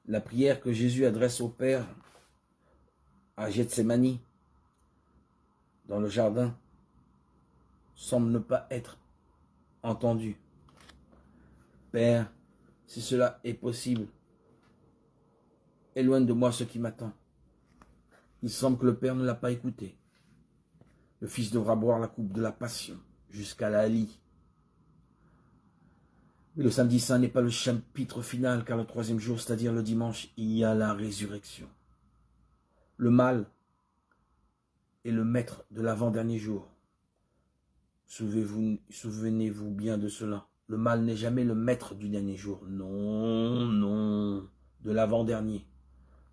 La prière que Jésus adresse au Père à Gethsémani, dans le jardin, semble ne pas être entendue. Père, si cela est possible, éloigne de moi ce qui m'attend. Il semble que le Père ne l'a pas écouté. Le Fils devra boire la coupe de la passion jusqu'à la lie. Mais le samedi saint n'est pas le chapitre final, car le troisième jour, c'est-à-dire le dimanche, il y a la résurrection. Le mal est le maître de l'avant-dernier jour. Souvenez-vous bien de cela. Le mal n'est jamais le maître du dernier jour. Non, non, de l'avant-dernier.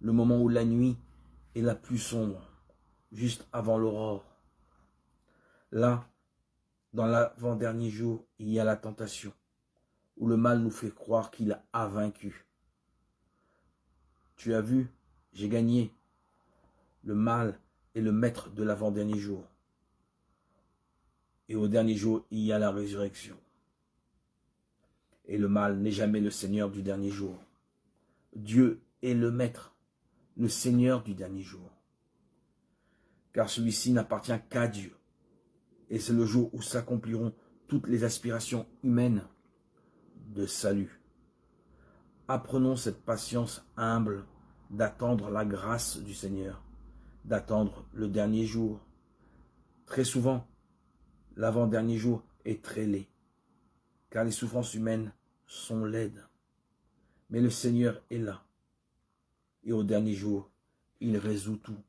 Le moment où la nuit est la plus sombre, juste avant l'aurore. Là, dans l'avant-dernier jour, il y a la tentation, où le mal nous fait croire qu'il a vaincu. Tu as vu, j'ai gagné. Le mal est le maître de l'avant-dernier jour. Et au dernier jour, il y a la résurrection. Et le mal n'est jamais le Seigneur du dernier jour. Dieu est le maître, le Seigneur du dernier jour. Car celui-ci n'appartient qu'à Dieu. Et c'est le jour où s'accompliront toutes les aspirations humaines de salut. Apprenons cette patience humble d'attendre la grâce du Seigneur, d'attendre le dernier jour. Très souvent, l'avant-dernier jour est très laid, car les souffrances humaines sont laides. Mais le Seigneur est là, et au dernier jour, il résout tout.